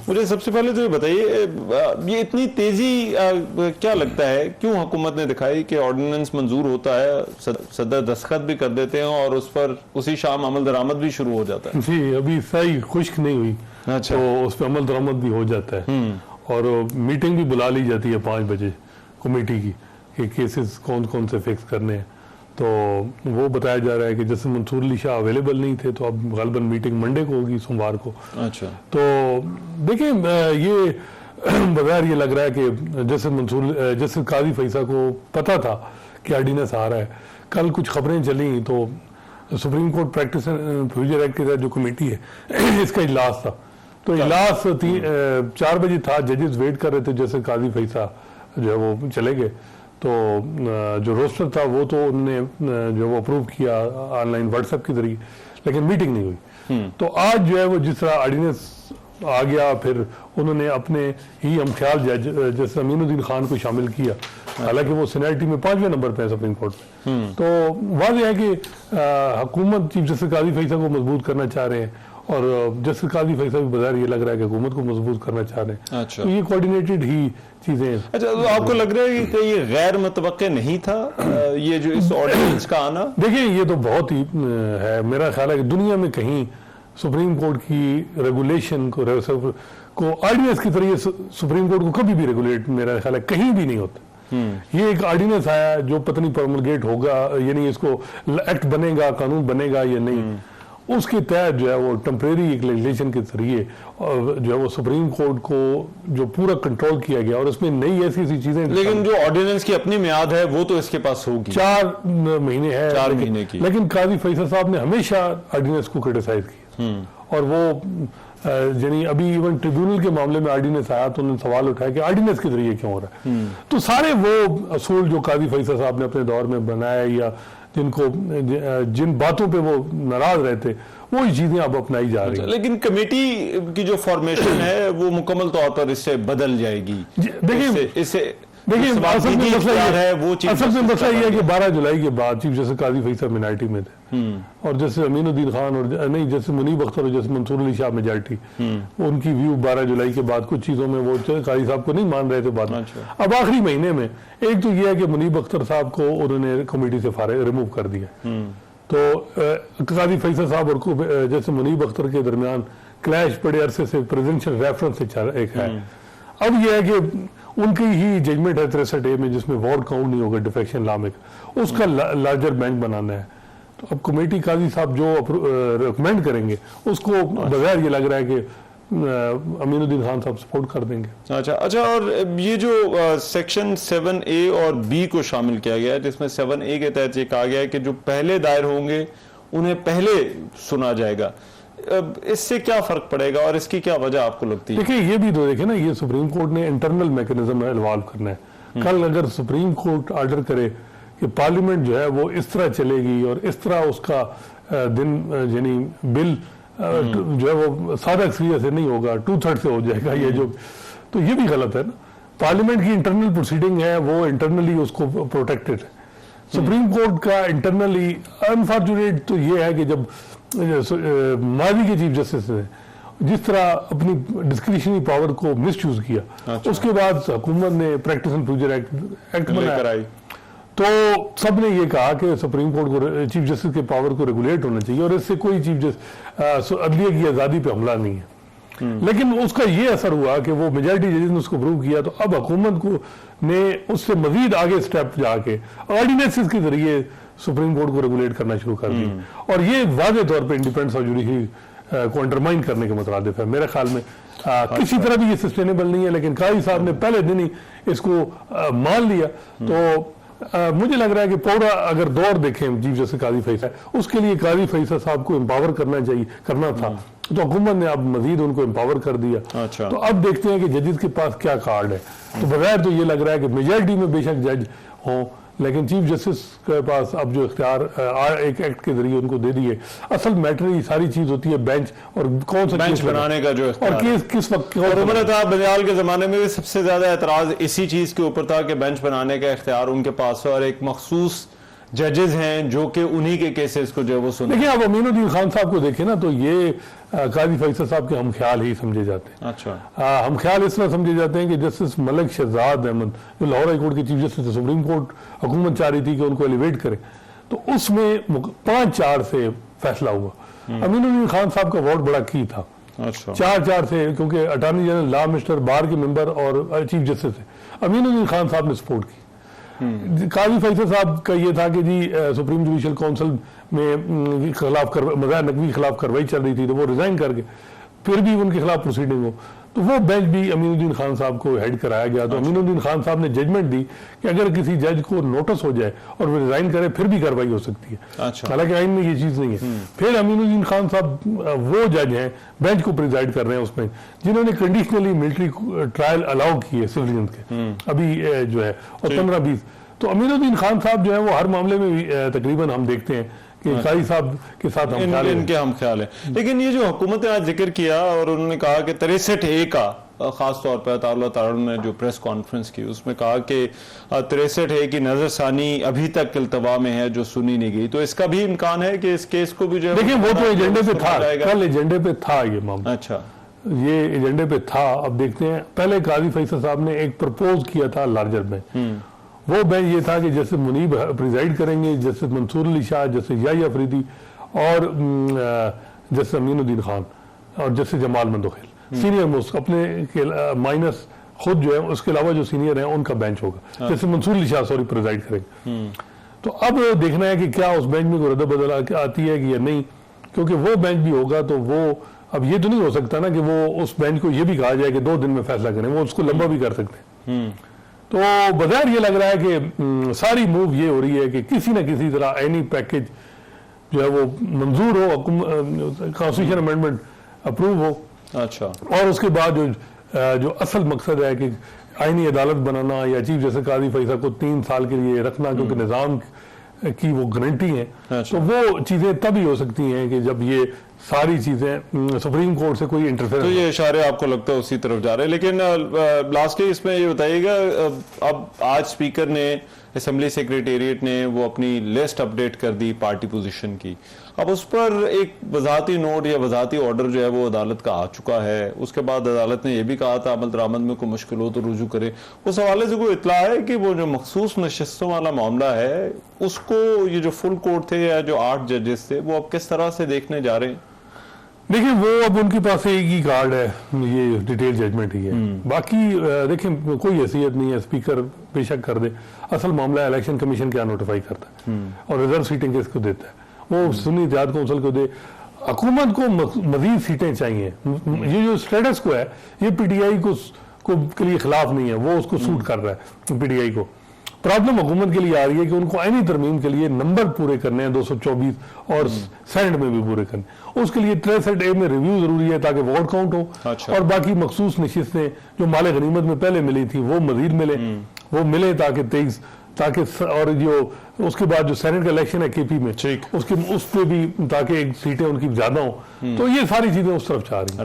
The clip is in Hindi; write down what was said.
मुझे सबसे पहले तो ये बताइए, ये इतनी तेजी क्या लगता है, क्यों हुकूमत ने दिखाई कि ऑर्डिनेंस मंजूर होता है, सदर दस्तखत भी कर देते हैं और उस पर उसी शाम अमल दरामद भी शुरू हो जाता है? जी, अभी सही खुश्क नहीं हुई। अच्छा। तो उस पर अमल दरामद भी हो जाता है और मीटिंग भी बुला ली जाती है 5 बजे कमेटी की कि केसेस कौन कौन से फिक्स करने हैं। तो वो बताया जा रहा है कि जैसे मंसूर अली शाह अवेलेबल नहीं थे तो अब गलबन मीटिंग मंडे को होगी, सोमवार को। अच्छा। तो देखिए, ये बगैर ये लग रहा है कि जैसे काजी फैसा को पता था कि ऑर्डिनेंस आ रहा है। कल कुछ खबरें चली तो supreme court practice and procedure act के तहत जो कमेटी है इसका इजलास था, तो इजलास 4 बजे था। जजेस वेट कर रहे थे जैसे काजी फैसा जो है वो चले गए, तो जो रोस्टर था वो तो उन्होंने जो वो अप्रूव किया ऑनलाइन व्हाट्सएप के जरिए, लेकिन मीटिंग नहीं हुई। तो आज जो है वो जिस तरह ऑर्डिनेंस आ गया, फिर उन्होंने अपने ही हमख्याल जज जैसे अमीनुद्दीन खान को शामिल किया, हालांकि वो सीनियरिटी में 5वें नंबर पे है सुप्रीम कोर्ट में। तो वाज़ेह है कि हुकूमत चीफ जस्टिस काजी फैसा को मजबूत करना चाह रहे हैं और जस्टिस काजी फैसा भी बाजार ये लग रहा है कि हुकूमत को मजबूत करना चाह रहे हैं। अच्छा। तो ये कोऑर्डिनेटेड ही चीजें हैं। अच्छा, तो आपको लग रहा है कि ये गैर मुतवक्के नहीं था ये जो इस ऑर्डिनेंस का आना? देखिए, ये तो बहुत ही है, मेरा ख्याल है कि दुनिया में कहीं सुप्रीम कोर्ट की रेगुलेशन को ऑर्डिनेंस की तरह सुप्रीम कोर्ट को कभी भी रेगुलेट मेरा ख्याल है कहीं भी नहीं होता। ये एक ऑर्डिनेंस आया जो पता नहीं प्रोमलगेट होगा, यानी इसको एक्ट बनेगा, कानून बनेगा या नहीं, उसके तहत जो है वो टेम्परेरी एक लेजिस्लेशन के जरिए जो है वो सुप्रीम कोर्ट को जो पूरा कंट्रोल किया गया और उसमें नई ऐसी चीजें। लेकिन जो ऑर्डिनेंस की अपनी मियाद है वो तो इसके पास होगी, 4 महीने है, 4 महीने की। लेकिन काजी फैसल साहब ने हमेशा ऑर्डिनेंस को क्रिटिसाइज किया और वो यानी अभी इवन ट्रिब्यूनल के मामले में ऑर्डिनेंस आया तो उन्होंने सवाल उठाया कि ऑर्डिनेंस के जरिए क्यों हो रहा है। तो सारे वो असूल जो काजी फैसल साहब ने अपने दौर में बनाया या जिन बातों पे वो नाराज रहते, वो ही चीजें अब अपनाई जा रही हैं। लेकिन कमेटी की जो फॉर्मेशन है वो मुकम्मल तौर पर इससे बदल जाएगी। देखिए असल में मसला ये है कि 12 जुलाई के बाद चीफ जस्टिस काजी फैसल मिनॉरिटी में थे और जैसे अमीनुद्दीन खान और नहीं जैसे मुनीब अख्तर और जैसे मंसूर अली शाह मेजॉरिटी, उनकी व्यू 12 जुलाई के बाद कुछ चीजों में वो काजी साहब को नहीं मान रहे थे बाद में। अब आखिरी महीने में एक तो ये है कि मुनीब अख्तर साहब को उन्होंने कमेटी से रिमूव कर दिया, तो काजी फैसल साहब और जैसे मुनीब अख्तर के दरमियान क्लैश बड़े अरसे से प्रेसिडेंशियल रेफरेंस से एक है। अब यह है कि उनकी ही जजमेंट है 63A में जिसमें वार्ड काउंट नहीं होगा डिफेक्शन लॉ में, उसका लार्जर बेंच बनाना है। तो अब कमेटी काजी साहब जो रिकमेंड करेंगे उसको बगैर ये लग रहा है कि अमीनुद्दीन खान साहब सपोर्ट कर देंगे। अच्छा, और ये जो सेक्शन 7A और B को शामिल किया गया है जिसमें 7A के तहत ये कहा गया है कि जो पहले दायर होंगे उन्हें पहले सुना जाएगा, इससे क्या फर्क पड़ेगा और इसकी क्या वजह आपको लगती है? देखिए, ये भी तो देखे ना, ये सुप्रीम कोर्ट ने इंटरनल मैकेनिज्म इन्वॉल्व करना है। कल अगर सुप्रीम कोर्ट ऑर्डर करे कि पार्लियामेंट जो है वो इस तरह चलेगी और इस तरह उसका दिन यानी बिल जो है वो सादा अक्सरियत से नहीं होगा, 2/3 से हो जाएगा, ये जो, तो ये भी गलत है ना। पार्लियामेंट की इंटरनल प्रोसीडिंग है वो इंटरनली उसको प्रोटेक्टेड है। सुप्रीम कोर्ट का इंटरनली अनफॉर्चुनेट तो ये है कि जब माजी के चीफ जस्टिस ने जिस तरह अपनी डिस्क्रिशनरी पावर को मिसयूज किया, उसके बाद हुकूमत ने प्रैक्टिस एंड प्रोसीजर एक्ट बनाया, तो सब ने ये कहा कि सुप्रीम कोर्ट को चीफ जस्टिस के पावर को रेगुलेट होना चाहिए और इससे कोई चीफ जस्टिस अदलिया की आज़ादी पे हमला नहीं है। लेकिन उसका ये असर हुआ कि वो मेजॉरिटी जजेस ने उसको अप्रूव किया, तो अब हुकूमत को ने उससे मजीद आगे स्टेप जाके ऑर्डिनेंसेस के जरिए सुप्रीम कोर्ट को रेगुलेट करना शुरू कर दिया और ये वाज़े तौर पे इंडिपेंडेंस ऑफ जुडिशरी को अंडरमाइन करने के मुतरादिफ है। मेरे ख्याल में किसी तरह भी ये सस्टेनेबल नहीं है, लेकिन काजी साहब ने पहले दिन ही इसको मान लिया। तो मुझे लग रहा है कि पूरा अगर दौर देखें चीफ जस्टिस काजी फैसल, उसके लिए काजी फैसल साहब को एम्पावर करना था, तो हुकूमत ने अब मजीद उनको एम्पावर कर दिया। अच्छा। तो अब देखते हैं कि जजेस के पास क्या कार्ड है। तो बगैर तो ये लग रहा है कि मेजॉरिटी में बेशक जज हों, लेकिन चीफ जस्टिस के पास अब जो इख्तियार एक एक्ट के जरिए उनको दे दिए। असल मैटर ये सारी चीज होती है बेंच और कौन सा बेंच बनाने का जो और केस किस वक्त। और उमर अताब बंदियाल के जमाने में भी सबसे ज्यादा एतराज इसी चीज के ऊपर था कि बेंच बनाने का इख्तियार उनके पास है और एक मखसूस जजेस हैं जो कि उन्हीं के केसेस को जो है वो सुने। देखिए आप अमीनुद्दीन खान साहब को देखें ना तो ये काजी फैसल साहब के हम ख्याल ही समझे जाते हैं। अच्छा, हम ख्याल इस तरह समझे जाते हैं कि जस्टिस मलिक शहजाद अहमद जो लाहौर हाई कोर्ट के चीफ जस्टिस थे, सुप्रीम कोर्ट हुकूमत चाह रही थी कि उनको एलिवेट करे, तो उसमें 5-4 से फैसला हुआ। अमीनुद्दीन खान साहब का वोट बड़ा की था, अच्छा, 4-4 से, क्योंकि अटॉर्नी जनरल लॉ मिनिस्टर बार के मेंबर और चीफ जस्टिस थे। अमीनुद्दीन खान साहब ने सपोर्ट की। काजी फैसल साहब का ये था कि जी सुप्रीम जुडिशल काउंसिल में खिलाफ मज़ाहिर नकवी खिलाफ कार्रवाई चल रही थी, तो वो रिजाइन करके फिर भी उनके खिलाफ प्रोसीडिंग हो, तो वो बेंच भी अमीनुद्दीन खान साहब को हेड कराया गया। तो अमीनुद्दीन खान साहब ने जजमेंट दी कि अगर किसी जज को नोटिस हो जाए और वो रिजाइन करे फिर भी कार्रवाई हो सकती है। अच्छा, हालांकि आइन में ये चीज़ नहीं है। फिर अमीनुद्दीन खान साहब वो जज हैं, बेंच को प्रिजाइड कर रहे हैं उसमें, जिन्होंने कंडीशनली मिलिट्री ट्रायल अलाउ किए सिविलियंस के अभी जो है, और 15-20। तो अमीनुद्दीन खान साहब जो है वो हर मामले में तकरीबन हम देखते हैं कि काजी साहब के साथ हम ख्याल इनके हम ख्याल है। लेकिन ये जो हुकूमत ने आज जिक्र किया और उन्होंने कहा कि 63A का खास तौर पर अताउल्लाह तारण ने जो प्रेस कॉन्फ्रेंस की उसमें कहा कि 63A की नजरसानी अभी तक इल्तवा में है जो सुनी नहीं गई, तो इसका भी इम्कान है कि इस केस को भी जो है देखिए वो तो एजेंडे पे था, कल एजेंडे पे था ये मामला। अच्छा, ये एजेंडे पे था। अब देखते हैं, पहले काजी फैसल साहब ने एक प्रपोज किया था लार्जर बेंच। वो बेंच ये था कि जैसे मुनीब प्रिजाइड करेंगे, जैसे मंसूर अली शाह, जैसे याही अफरीदी और जैसे अमीनुद्दीन खान और जैसे जमाल मंदोखेल सीनियर मोस्ट अपने माइनस खुद जो है, उसके अलावा जो सीनियर हैं उनका बेंच होगा। जैसे मंसूर अली शाह सॉरी प्रिजाइड करेंगे। तो अब देखना है कि क्या उस बेंच में कोई रद्द-बदल आती है कि या नहीं, क्योंकि वो बेंच भी होगा तो वो अब ये तो नहीं हो सकता ना कि वो उस बेंच को ये भी कहा जाए कि 2 दिन में फैसला करें, वो उसको लंबा भी कर सकते हैं। तो बजाय ये लग रहा है कि सारी मूव ये हो रही है कि किसी न किसी तरह एनी पैकेज जो है वो मंजूर हो, कॉन्स्टिट्यूशन अमेंडमेंट अप्रूव हो। अच्छा, और उसके बाद जो असल मकसद है कि आईनी अदालत बनाना या चीफ जस्टिस काजी फैसल को 3 साल के लिए रखना, क्योंकि निज़ाम की वो गारंटी है। अच्छा, तो वो चीज़ें तभी हो सकती हैं कि जब ये सारी चीजें सुप्रीम कोर्ट से कोई इंटरफेरेंस। तो ये इशारे आपको लगता है उसी तरफ जा रहे हैं। लेकिन लास्टली इसमें ये बताइएगा, अब आज स्पीकर ने, असेंबली सेक्रेटेरिएट ने वो अपनी लिस्ट अपडेट कर दी पार्टी पोजीशन की। अब उस पर एक वजाती नोट या वजाती ऑर्डर जो है वो अदालत का आ चुका है। उसके बाद अदालत ने यह भी कहा था अमल दरामद में कोई मुश्किल हो तो रुजू करे। उस हवाले से कोई इतला है कि वो जो मखसूस नशिस्तों वाला मामला है उसको ये जो फुल कोर्ट थे या जो 8 जजेस थे वो अब किस तरह से देखने जा रहे हैं? देखिए वो अब उनके पास एक ही कार्ड है, ये डिटेल जजमेंट ही है। बाकी देखें कोई हैसियत नहीं है, स्पीकर बेशक कर दे, असल मामला इलेक्शन कमीशन क्या नोटिफाई करता है और रिजर्व सीटें किसको देता है, वो सुन्नी इत्तेहाद काउंसिल को दे। हुकूमत को मजीद सीटें चाहिए। ये जो स्टेटस को है ये पीटीआई को के लिए खिलाफ नहीं है, वो उसको सूट कर रहा है पीटीआई को। प्रॉब्लम हुकूमत के लिए आ रही है कि उनको आईनी तरमीम के लिए नंबर पूरे करने हैं 224 और सेनेट में भी पूरे करने। उसके लिए 63A में रिव्यू जरूरी है ताकि वोट काउंट हो। अच्छा। और बाकी मखसूस नशिस्तें जो माले गनीमत में पहले मिली थी वो मजीद मिले, वो मिले ताकि 23 ताकि और जो उसके बाद जो सेनेट का इलेक्शन है केपी में उसके उस पर भी ताकि सीटें उनकी ज्यादा हो। तो ये सारी चीजें उस तरफ जा रही हैं।